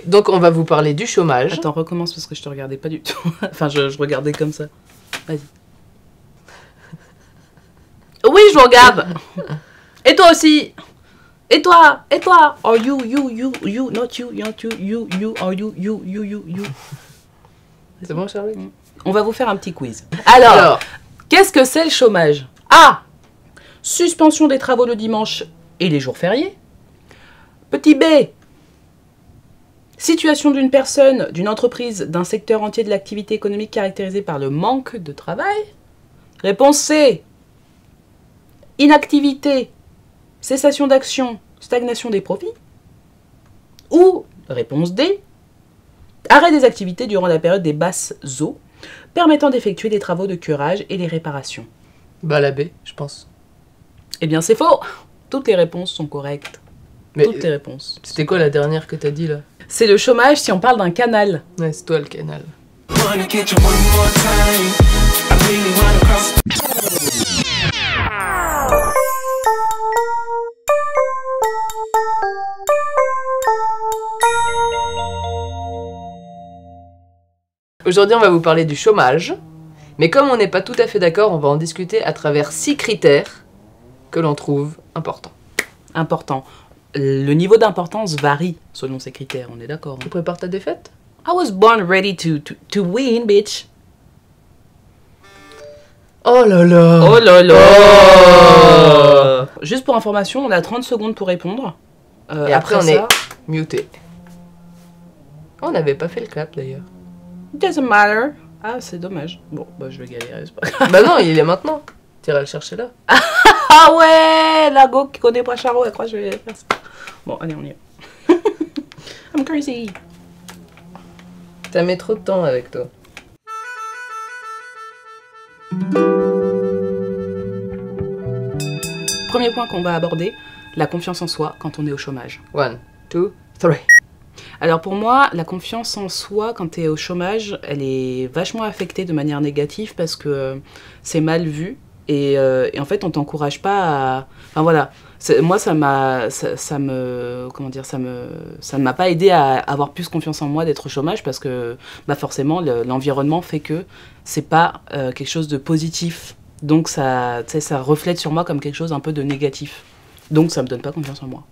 Donc on va vous parler du chômage. Attends, recommence parce que je te regardais pas du tout. Enfin, je regardais comme ça. Vas-y. Oui, je vous regarde. Et toi aussi. Et toi. Oh, you, not you, are you. C'est bon, Charlie? On va vous faire un petit quiz. Alors, qu'est-ce que c'est le chômage? A. Suspension des travaux le dimanche et les jours fériés. Petit B. Situation d'une personne, d'une entreprise, d'un secteur entier de l'activité économique caractérisé par le manque de travail. Réponse C. Inactivité, cessation d'action, stagnation des profits. Ou, réponse D. Arrêt des activités durant la période des basses eaux, permettant d'effectuer les travaux de curage et les réparations. Bah la B, je pense. Eh bien, c'est faux. Toutes les réponses sont correctes. Mais toutes les réponses. C'était quoi la dernière que t'as dit là? C'est le chômage si on parle d'un canal. Ouais, c'est toi le canal. Aujourd'hui, on va vous parler du chômage. Mais comme on n'est pas tout à fait d'accord, on va en discuter à travers 6 critères que l'on trouve importants. Important. Le niveau d'importance varie selon ces critères, on est d'accord. Tu prépares ta défaite? I was born ready to win, bitch. Oh là là! Oh là là! Oh. Juste pour information, on a 30 secondes pour répondre. Et après on est muté. On n'avait pas fait le clap d'ailleurs. Doesn't matter. Ah, c'est dommage. Bon, bah je vais galérer, c'est pas grave. Bah non, il est maintenant. Tu iras le chercher là. Ah ouais! La go qui connaît pas Charo, elle croit que je vais faire ça. Bon, allez, on y va. I'm crazy. T'as mis trop de temps avec toi. Premier point qu'on va aborder, la confiance en soi quand on est au chômage. 1, 2, 3. Alors pour moi, la confiance en soi quand tu es au chômage, elle est vachement affectée de manière négative parce que c'est mal vu et en fait on t'encourage pas à... Enfin voilà, moi ça ne m'a pas aidé à avoir plus confiance en moi d'être au chômage parce que bah forcément l'environnement fait que c'est pas quelque chose de positif. Donc ça reflète sur moi comme quelque chose un peu de négatif. Donc ça me donne pas confiance en moi.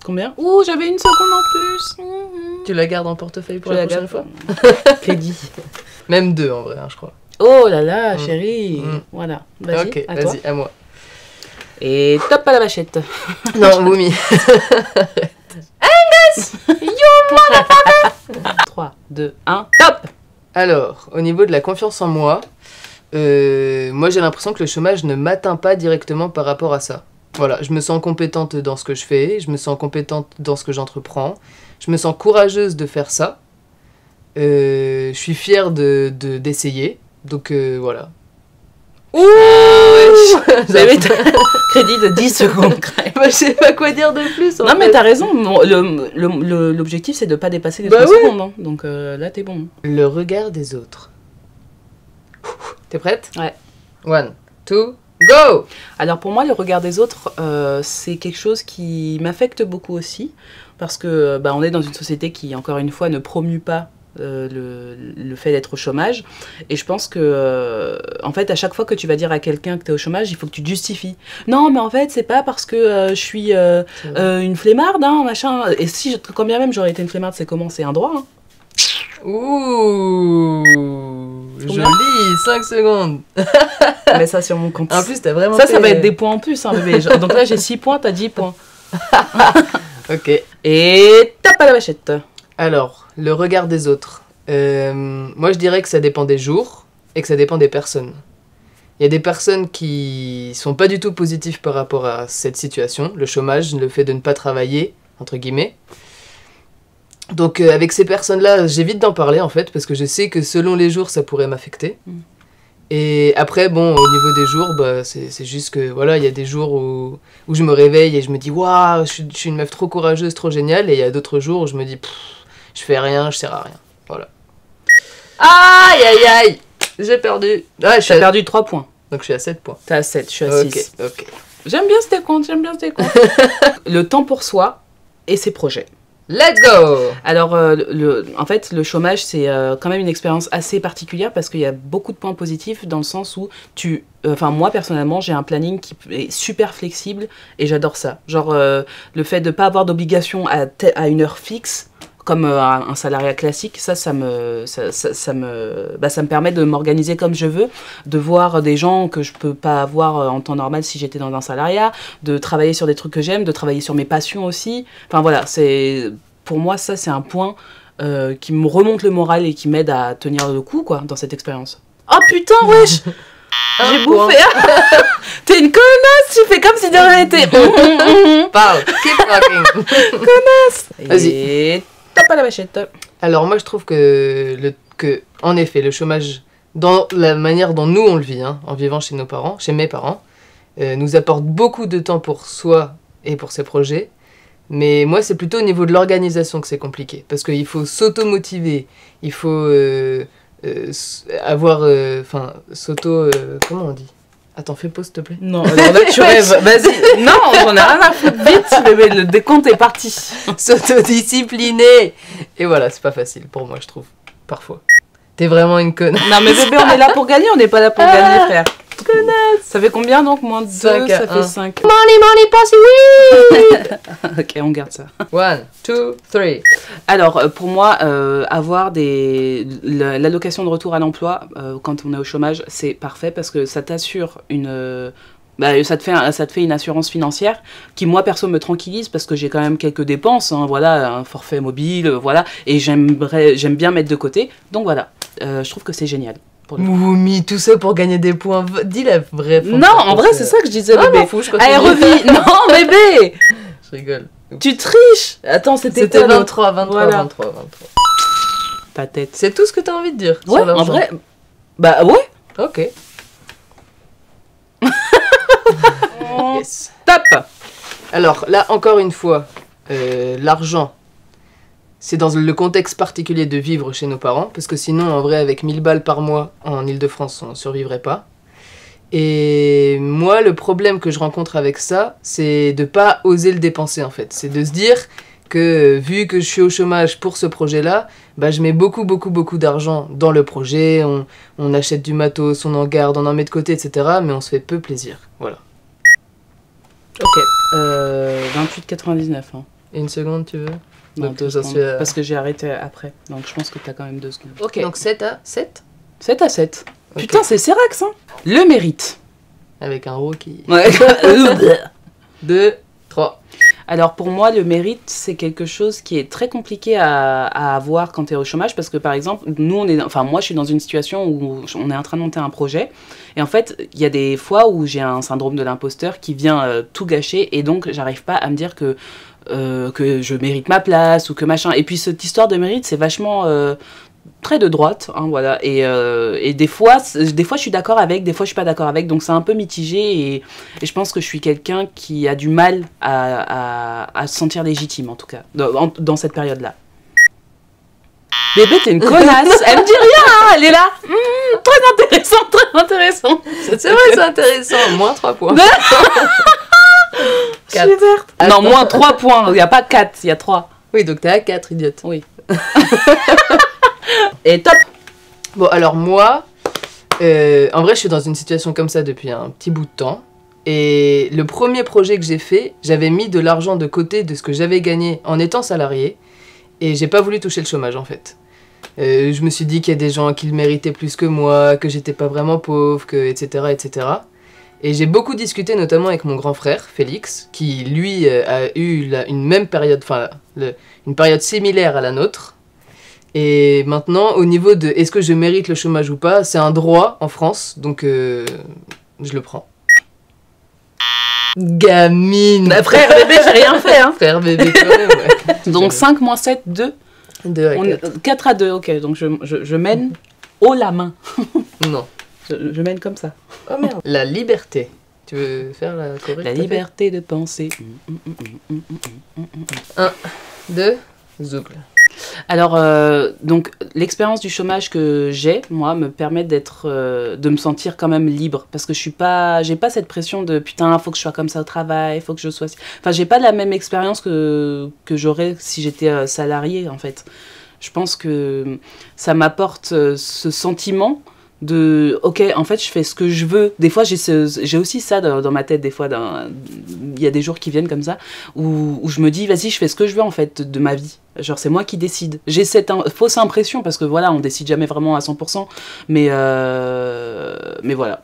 Combien? Ouh, j'avais une seconde en plus. Tu la gardes en portefeuille pour la prochaine fois? Crédit. Même 2 en vrai, hein, je crois. Oh là là, chérie. Voilà. Vas-y, ok, à toi. vas-y, à moi. Et top à la vachette. Non, Moumi. Angus, you motherfucker. 3, 2, 1, top. Alors, au niveau de la confiance en moi, moi j'ai l'impression que le chômage ne m'atteint pas directement par rapport à ça. Voilà, je me sens compétente dans ce que je fais, je me sens compétente dans ce que j'entreprends, je me sens courageuse de faire ça, je suis fière d'essayer, donc voilà. Ouh, j'avais crédit de 10 secondes. Bah, je sais pas quoi dire de plus. Non mais t'as raison, l'objectif c'est de pas dépasser les 3 secondes, hein. Donc là t'es bon. Le regard des autres. T'es prête? Ouais. 1, 2, go! Alors pour moi, le regard des autres, c'est quelque chose qui m'affecte beaucoup aussi, parce que on est dans une société qui, encore une fois, ne promue pas le fait d'être au chômage. Et je pense que, en fait, à chaque fois que tu vas dire à quelqu'un que tu es au chômage, il faut que tu te justifies. Non, mais en fait, c'est pas parce que je suis une flemmarde, hein, machin. Et si, quand bien même j'aurais été une flemmarde, c'est comment? C'est un droit, hein. Ouh, joli, 5 secondes. Mais ça sur mon compte. En plus, t'as vraiment ça va être des points en plus, hein, bébé. Donc là, j'ai 6 points, t'as 10 points. Ok. Et top à la vachette. Alors, le regard des autres. Moi, je dirais que ça dépend des jours et que ça dépend des personnes. Il y a des personnes qui sont pas du tout positives par rapport à cette situation, le chômage, le fait de ne pas travailler, entre guillemets. Donc avec ces personnes-là, j'évite d'en parler en fait, parce que je sais que selon les jours, ça pourrait m'affecter. Et après, bon, au niveau des jours, bah, c'est juste que, voilà, il y a des jours où je me réveille et je me dis, waouh, je suis une meuf trop courageuse, trop géniale, et il y a d'autres jours où je me dis, je fais rien, je sers à rien. Voilà. Aïe, aïe, aïe, j'ai perdu. Ah, J'ai perdu 3 points. Donc je suis à 7 points. T'es à 7, je suis à 6. Ok. J'aime bien ces comptes, Le temps pour soi et ses projets. Let's go! Alors, en fait, le chômage, c'est quand même une expérience assez particulière parce qu'il y a beaucoup de points positifs dans le sens où moi, personnellement, j'ai un planning qui est super flexible et j'adore ça. Genre, le fait de ne pas avoir d'obligation à une heure fixe, comme un salariat classique, ça me permet de m'organiser comme je veux, de voir des gens que je peux pas voir en temps normal si j'étais dans un salariat, de travailler sur des trucs que j'aime, de travailler sur mes passions aussi. Enfin voilà, pour moi ça c'est un point qui me remonte le moral et qui m'aide à tenir le coup quoi dans cette expérience. Oh putain wesh. J'ai bouffé. T'es une connasse, tu fais comme si de rien n'était. Parle, keep talking. Connasse. Vas-y. Et tape à la vachette. Alors moi je trouve que en effet le chômage dans la manière dont nous on le vit en vivant chez mes parents nous apporte beaucoup de temps pour soi et pour ses projets, mais moi c'est plutôt au niveau de l'organisation que c'est compliqué parce qu'il faut s'auto-motiver, il faut avoir comment on dit? Attends, fais pause, s'il te plaît. Non, alors là, tu rêves. Vas-y. Non, j'en ai rien à foutre. Vite, bébé, le décompte est parti. S'autodiscipliner. Et voilà, c'est pas facile pour moi, je trouve. Parfois. T'es vraiment une conne. Non, mais bébé, on est là pour gagner, on n'est pas là pour gagner, frère. Connasse. Ça fait combien donc? Moins de 2, ça fait 5. Money, passe, oui. Ok, on garde ça. 1, 2, 3. Alors, pour moi, avoir l'allocation de retour à l'emploi quand on est au chômage, c'est parfait parce que ça t'assure ça te fait une assurance financière qui, moi, perso, me tranquillise parce que j'ai quand même quelques dépenses, voilà, un forfait mobile, voilà, et j'aime bien mettre de côté. Donc voilà, je trouve que c'est génial. Moumi, tout ça pour gagner des points. Dis la vraie. Non, en vrai, c'est ça que je disais, bébé. Allez, revis. Non, bébé. Je rigole. Tu triches. Attends, c'était 23, 23, voilà. 23. Ta tête. C'est tout ce que t'as envie de dire. Ouais, en vrai. Bah ouais. Ok. Yes. Top. Alors là, encore une fois, l'argent, c'est dans le contexte particulier de vivre chez nos parents, parce que sinon, en vrai, avec 1000 balles par mois en Île-de-France, on ne survivrait pas. Et moi, le problème que je rencontre avec ça, c'est de pas oser le dépenser, en fait. C'est de se dire que, vu que je suis au chômage pour ce projet-là, bah, je mets beaucoup d'argent dans le projet, on achète du matos, on en garde, on en met de côté, etc. Mais on se fait peu plaisir, voilà. Ok, 28,99. Hein. Et une seconde, tu veux? Non, donc, 2 secondes, parce que j'ai arrêté après. Donc je pense que t'as quand même 2 secondes. Ok. Donc 7 à 7 7 à 7. Okay. Putain, c'est Serax, hein. Le mérite. Avec un ro qui... Ouais. 2, 3. Alors pour moi, le mérite, c'est quelque chose qui est très compliqué à avoir quand tu es au chômage parce que par exemple, moi je suis dans une situation où on est en train de monter un projet et en fait, il y a des fois où j'ai un syndrome de l'imposteur qui vient tout gâcher et donc j'arrive pas à me dire que je mérite ma place ou que machin. Et puis cette histoire de mérite, c'est vachement... très de droite, hein, voilà, et des fois je suis d'accord avec, des fois je suis pas d'accord avec, donc c'est un peu mitigé, et je pense que je suis quelqu'un qui a du mal à se sentir légitime, en tout cas, dans cette période-là. Bébé, t'es une connasse, elle me dit rien, hein, elle est là, très intéressant. C'est vrai, c'est intéressant, moins 3 points. 4. Non, moins 3 points, il n'y a pas 4, il y a 3. Oui, donc t'es à 4, idiote. Oui. Et top. Bon, alors moi, en vrai, je suis dans une situation comme ça depuis un petit bout de temps. Et le premier projet que j'ai fait, j'avais mis de l'argent de côté de ce que j'avais gagné en étant salarié. Et j'ai pas voulu toucher le chômage, en fait. Je me suis dit qu'il y a des gens qui le méritaient plus que moi, que j'étais pas vraiment pauvre, etc., etc. Et j'ai beaucoup discuté, notamment avec mon grand frère, Félix, qui, lui, a eu une même période, une période similaire à la nôtre. Et maintenant, au niveau de est-ce que je mérite le chômage ou pas, c'est un droit en France, donc je le prends. Gamine. Bah, frère bébé, j'ai rien fait, hein. Frère bébé quand même, ouais. Donc 5 moins 7, 2. 2 à 4. 4 à 2, ok, donc je mène haut la main. Non. Je mène comme ça. Oh merde. La liberté. Tu veux faire la choré? La liberté de penser. 1, 2, zougle. Alors, donc, l'expérience du chômage que j'ai, moi, me permet de me sentir quand même libre. Parce que j'ai pas cette pression de putain, faut que je sois comme ça au travail, faut que je sois. Enfin, j'ai pas la même expérience que j'aurais si j'étais salariée, en fait. Je pense que ça m'apporte ce sentiment de ok, en fait je fais ce que je veux. Des fois j'ai aussi ça dans ma tête. Des fois il y a des jours qui viennent comme ça où je me dis vas-y, je fais ce que je veux en fait de ma vie, genre c'est moi qui décide. J'ai cette fausse impression parce que voilà, on décide jamais vraiment à 100%, mais voilà.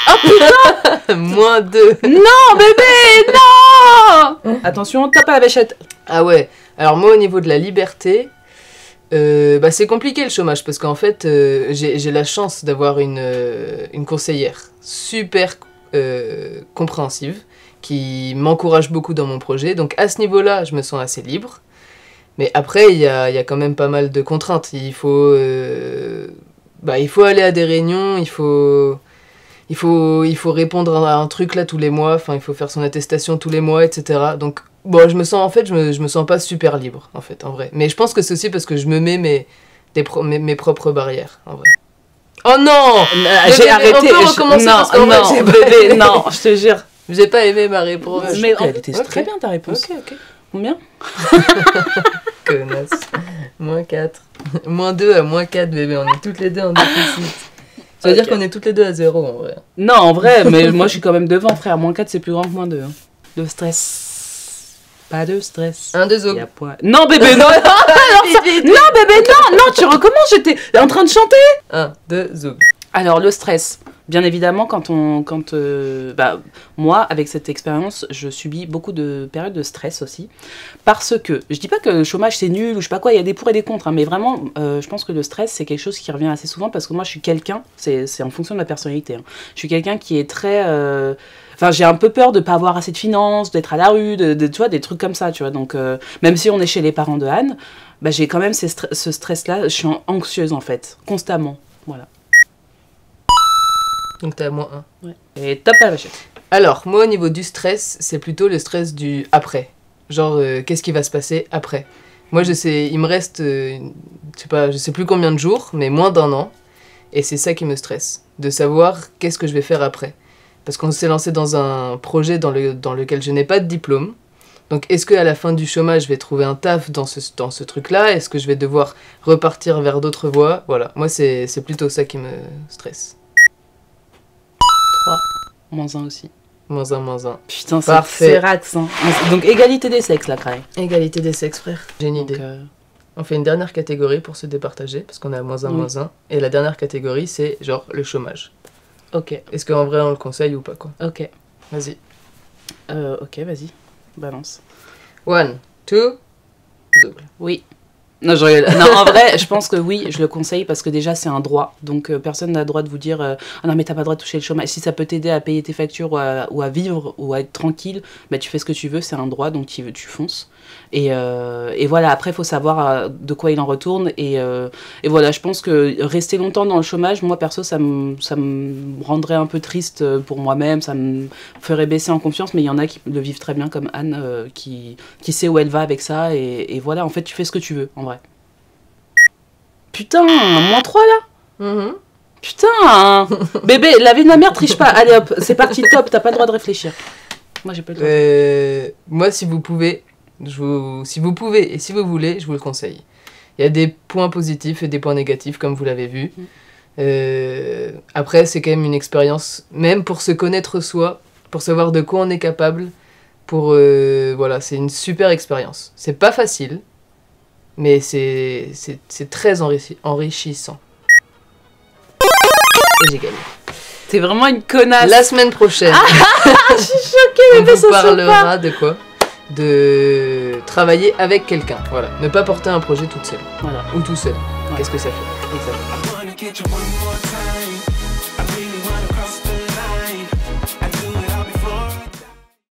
Oh putain. -2. Non bébé, non. Attention, tape à la vêchette. Ah ouais, alors moi au niveau de la liberté, c'est compliqué le chômage parce qu'en fait j'ai la chance d'avoir une conseillère super compréhensive qui m'encourage beaucoup dans mon projet, donc à ce niveau-là je me sens assez libre, mais après il y a quand même pas mal de contraintes. Il faut aller à des réunions, il faut répondre à un truc là tous les mois, enfin il faut faire son attestation tous les mois, etc. Donc bon, je me sens pas super libre, en fait, en vrai. Mais je pense que c'est aussi parce que je me mets mes propres barrières, en vrai. Oh non. J'ai arrêté. On peut recommencer parce qu'en vrai, bébé, non, je te jure. J'ai pas aimé ma réponse. Mais elle était très bien ta réponse. Ok. Combien? Connasse. -4. -2 à -4, bébé, on est toutes les deux en déficit. Ça veut dire qu'on est toutes les deux à 0, en vrai. Non, en vrai, mais moi je suis quand même devant, frère. -4, c'est plus grand que -2. Hein. De stress. Pas de stress. 1, 2, zog. Non, bébé, non. Non, bébé, non, tu recommences, j'étais en train de chanter. 1, 2, zog. Alors, le stress. Bien évidemment, moi, avec cette expérience, je subis beaucoup de périodes de stress aussi. Parce que, je dis pas que le chômage c'est nul ou je sais pas quoi, il y a des pour et des contre, hein, mais vraiment, je pense que le stress c'est quelque chose qui revient assez souvent parce que moi je suis quelqu'un, c'est en fonction de ma personnalité, hein. Je suis quelqu'un qui est très. Enfin, j'ai un peu peur de pas avoir assez de finances, d'être à la rue, tu vois, des trucs comme ça, tu vois. Donc, même si on est chez les parents de Anne, j'ai quand même ce stress-là, je suis anxieuse en fait, constamment, voilà. Donc t'es à -1. Ouais. Et top à la vachette. Alors, moi au niveau du stress, c'est plutôt le stress du après. Genre, qu'est-ce qui va se passer après? Moi, il me reste, je sais plus combien de jours, mais moins d'1 an. Et c'est ça qui me stresse, de savoir qu'est-ce que je vais faire après. Parce qu'on s'est lancé dans un projet dans lequel je n'ai pas de diplôme. Donc est-ce qu'à la fin du chômage, je vais trouver un taf dans ce truc-là? Est-ce que je vais devoir repartir vers d'autres voies? Voilà, moi c'est plutôt ça qui me stresse. 3, -1 aussi. -1. Putain, parfait. C'est rax, hein. Donc égalité des sexes, là, Craig. Égalité des sexes, frère. J'ai une idée. On fait une dernière catégorie pour se départager, parce qu'on est à -1. Et la dernière catégorie, c'est genre le chômage. Ok. Est-ce qu'en vrai on le conseille ou pas, quoi? Ok. Vas-y. Ok, vas-y. Balance. 1, 2, zougle. Oui. Non, non, en vrai, je pense que oui, je le conseille parce que déjà c'est un droit. Donc personne n'a le droit de vous dire ah non mais t'as pas le droit de toucher le chômage. Si ça peut t'aider à payer tes factures ou à vivre ou à être tranquille, tu fais ce que tu veux, c'est un droit, donc tu fonces. Et voilà, après il faut savoir de quoi il en retourne. Et voilà, je pense que rester longtemps dans le chômage, moi perso, ça me rendrait un peu triste pour moi-même, ça me ferait baisser en confiance, mais il y en a qui le vivent très bien comme Anne, qui sait où elle va avec ça. Et voilà, en fait tu fais ce que tu veux, en vrai. Putain, -3 là. Putain. Bébé, la vie de ma mère triche pas. Allez hop, c'est parti, top, t'as pas le droit de réfléchir. Moi j'ai pas le droit. Moi si vous pouvez et si vous voulez, je vous le conseille. Il y a des points positifs et des points négatifs comme vous l'avez vu. Après c'est quand même une expérience, même pour se connaître soi, pour savoir de quoi on est capable, voilà, c'est une super expérience. C'est pas facile, mais c'est très enrichissant. Et j'ai gagné. T'es vraiment une connasse. La semaine prochaine, je suis choquée, mais on vous parlera de quoi? De travailler avec quelqu'un, voilà. Ne pas porter un projet toute seule, voilà. Ou tout seul. Ouais. Qu'est-ce que ça fait? Exactement.